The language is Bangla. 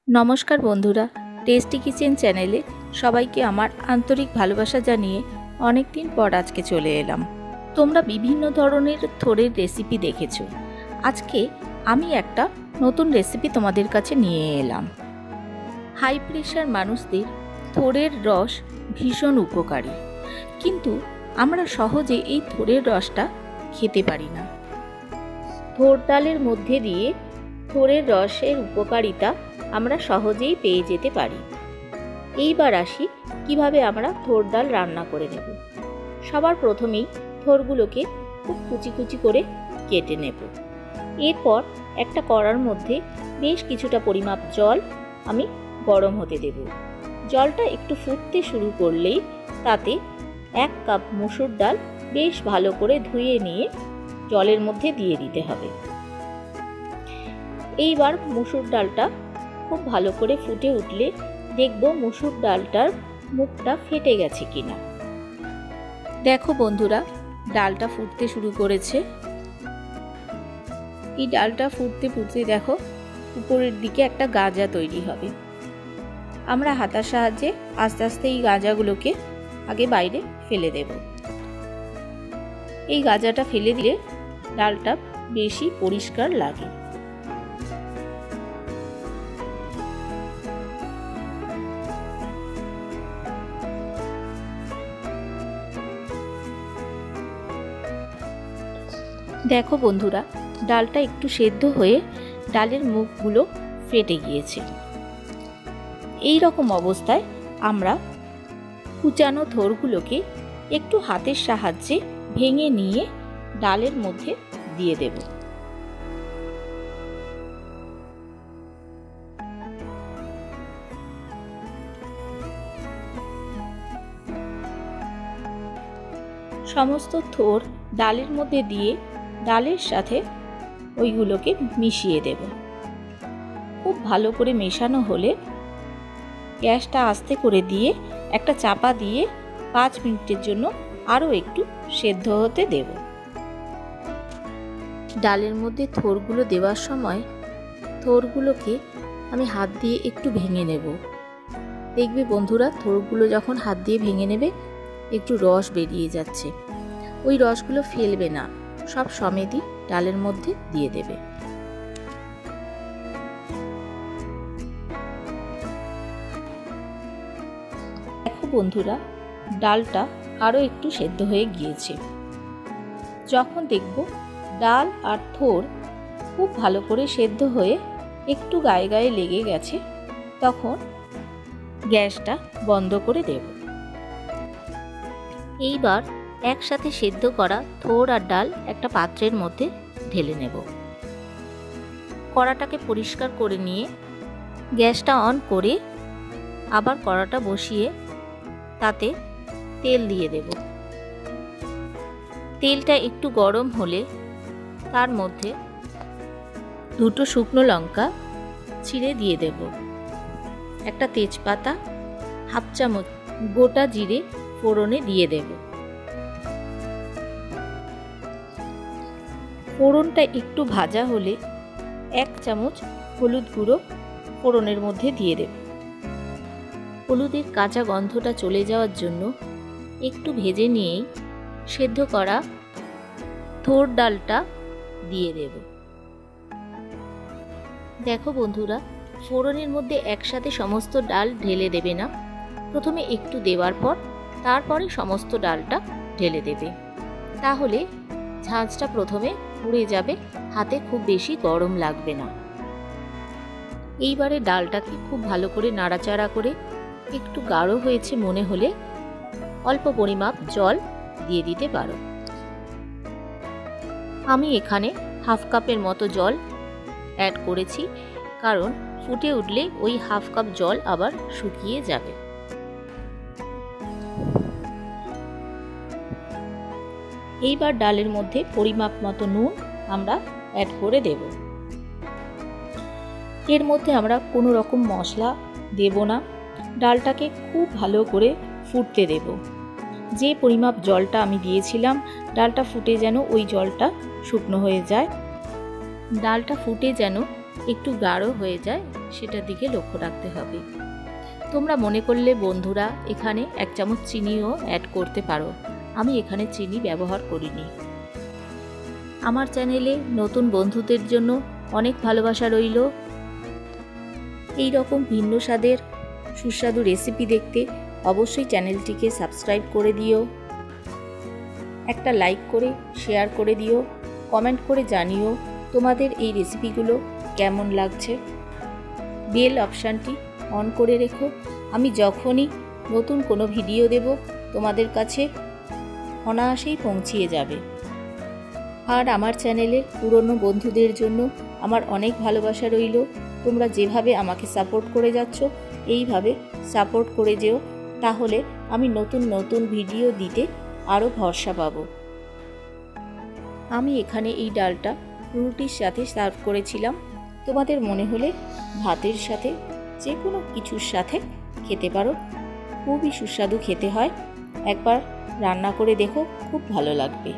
নমস্কার বন্ধুরা, টেস্টি কিচেন চ্যানেলে সবাইকে আমার আন্তরিক ভালোবাসা জানিয়ে অনেক দিন পর আজকে চলে এলাম। তোমরা বিভিন্ন ধরনের থোড়ের রেসিপি দেখেছো। আজকে আমি একটা নতুন রেসিপি তোমাদের কাছে নিয়ে এলাম। হাই প্রেশার মানুষদের থোড়ের রস ভীষণ উপকারী, কিন্তু আমরা সহজে এই থোড়ের রসটা খেতে পারি না। থোড় ডালের মধ্যে দিয়ে থোড়ের রসের উপকারিতা আমরা সহজেই পেয়ে যেতে পারি। এইবার আসি কিভাবে আমরা থোড় ডাল রান্না করে নেব। সবার প্রথমেই থোড়গুলোকে খুব কুচি কুচি করে কেটে নেব। এরপর একটা কড়ার মধ্যে বেশ কিছুটা পরিমাপ জল আমি গরম হতে দেব। জলটা একটু ফুটতে শুরু করলেই তাতে 1 কাপ মসুর ডাল বেশ ভালো করে ধুয়ে নিয়ে জলের মধ্যে দিয়ে দিতে হবে। এইবার মসুর ডালটা খুব ভালো করে ফুটে উঠলে দেখব মসুর ডালটার মুখটা ফেটে গেছে কিনা। দেখো বন্ধুরা, ডালটা ফুটতে শুরু করেছে। এই ডালটা ফুটতে ফুটতে দেখো উপরের দিকে একটা গাজা তৈরি হবে। আমরা হাতার সাহায্যে আস্তে আস্তে এই গাজাগুলোকে আগে বাইরে ফেলে দেব। এই গাজাটা ফেলে দিলে ডালটা বেশি পরিষ্কার লাগে। দেখো বন্ধুরা, ডালটা একটু সেদ্ধ হয়ে ডালের মুখগুলো ফেটে গিয়েছে। এই রকম অবস্থায় আমরা কুচানো থোড়গুলোকে একটু হাতের সাহায্যে ভেঙে নিয়ে ডালের মধ্যে দিয়ে দেব। সমস্ত থোড় ডালের মধ্যে দিয়ে ডালের সাথে ওইগুলোকে মিশিয়ে দেব। খুব ভালো করে মেশানো হলে গ্যাসটা আস্তে করে দিয়ে একটা চাপা দিয়ে 5 মিনিটের জন্য আরও একটু সেদ্ধ হতে দেব। ডালের মধ্যে থোড়গুলো দেওয়ার সময় থোড়গুলোকে আমি হাত দিয়ে একটু ভেঙে নেব। দেখবে বন্ধুরা, থোড়গুলো যখন হাত দিয়ে ভেঙে নেবে একটু রস বেরিয়ে যাচ্ছে। ওই রসগুলো ফেলবে না, সব সমেতই ডালের মধ্যে দিয়ে দেবে। দেখো বন্ধুরা, ডালটা আরও একটু সেদ্ধ হয়ে গিয়েছে। যখন দেখব ডাল আর থোড় খুব ভালো করে সেদ্ধ হয়ে একটু গায়ে গায়ে লেগে গেছে, তখন গ্যাসটা বন্ধ করে দেব। এইবার একসাথে সেদ্ধ করা থোড় আর ডাল একটা পাত্রের মধ্যে ঢেলে নেব। কড়াটাকে পরিষ্কার করে নিয়ে গ্যাসটা অন করে আবার কড়াটা বসিয়ে তাতে তেল দিয়ে দেব। তেলটা একটু গরম হলে তার মধ্যে 2 শুকনো লঙ্কা ছিঁড়ে দিয়ে দেব। একটা তেজপাতা, 1/2 চামচ গোটা জিরে ফোড়নে দিয়ে দেব। ফোড়নটা একটু ভাজা হলে 1 চামচ হলুদ গুঁড়ো ফোড়নের মধ্যে দিয়ে দেব। হলুদের কাঁচা গন্ধটা চলে যাওয়ার জন্য একটু ভেজে নিয়েই সেদ্ধ করা থোড় ডালটা দিয়ে দেব। দেখো বন্ধুরা, ফোড়নের মধ্যে একসাথে সমস্ত ডাল ঢেলে দেবে না। প্রথমে একটু দেওয়ার পর তারপরে সমস্ত ডালটা ঢেলে দেবে, তাহলে ঝাঁঝটা প্রথমে পুড়ে যাবে, হাতে খুব বেশি গরম লাগবে না। এইবারে ডালটাকে খুব ভালো করে নাড়াচাড়া করে একটু গাঢ় হয়েছে মনে হলে অল্প পরিমাপ জল দিয়ে দিতে পারো। আমি এখানে 1/2 কাপের মতো জল অ্যাড করেছি, কারণ ফুটে উঠলে ওই 1/2 কাপ জল আবার শুকিয়ে যাবে। এইবার ডালের মধ্যে পরিমাপ মতো নুন আমরা অ্যাড করে দেব। এর মধ্যে আমরা কোনো রকম মশলা দেব না। ডালটাকে খুব ভালো করে ফুটতে দেব। যে পরিমাপ জলটা আমি দিয়েছিলাম, ডালটা ফুটে যেন ওই জলটা শুকনো হয়ে যায়। ডালটা ফুটে যেন একটু গাঢ় হয়ে যায়, সেটার দিকে লক্ষ্য রাখতে হবে। তোমরা মনে করলে বন্ধুরা এখানে 1 চামচ চিনিও অ্যাড করতে পারো, আমি এখানে চিনি ব্যবহার করিনি। আমার চ্যানেলে নতুন বন্ধুদের জন্য অনেক ভালোবাসা রইল। এই রকম ভিন্ন স্বাদের সুস্বাদু রেসিপি দেখতে অবশ্যই চ্যানেলটিকে সাবস্ক্রাইব করে দিও, একটা লাইক করে শেয়ার করে দিও, কমেন্ট করে জানিও তোমাদের এই রেসিপিগুলো কেমন লাগছে। বেল অপশানটি অন করে রেখো, আমি যখনই নতুন কোনো ভিডিও দেব তোমাদের কাছে অনায়াসেই পৌঁছিয়ে যাবে। আর আমার চ্যানেলের পুরনো বন্ধুদের জন্য আমার অনেক ভালোবাসা রইল। তোমরা যেভাবে আমাকে সাপোর্ট করে যাচ্ছ এইভাবে সাপোর্ট করে যেও, তাহলে আমি নতুন নতুন ভিডিও দিতে আরও ভরসা পাবো। আমি এখানে এই ডালটা রুটির সাথে সার্ভ করেছিলাম, তোমাদের মনে হলে ভাতের সাথে যে কোনো কিছুর সাথে খেতে পারো, খুবই সুস্বাদু খেতে হয়। একবার রান্না করে দেখো, খুব ভালো লাগবে।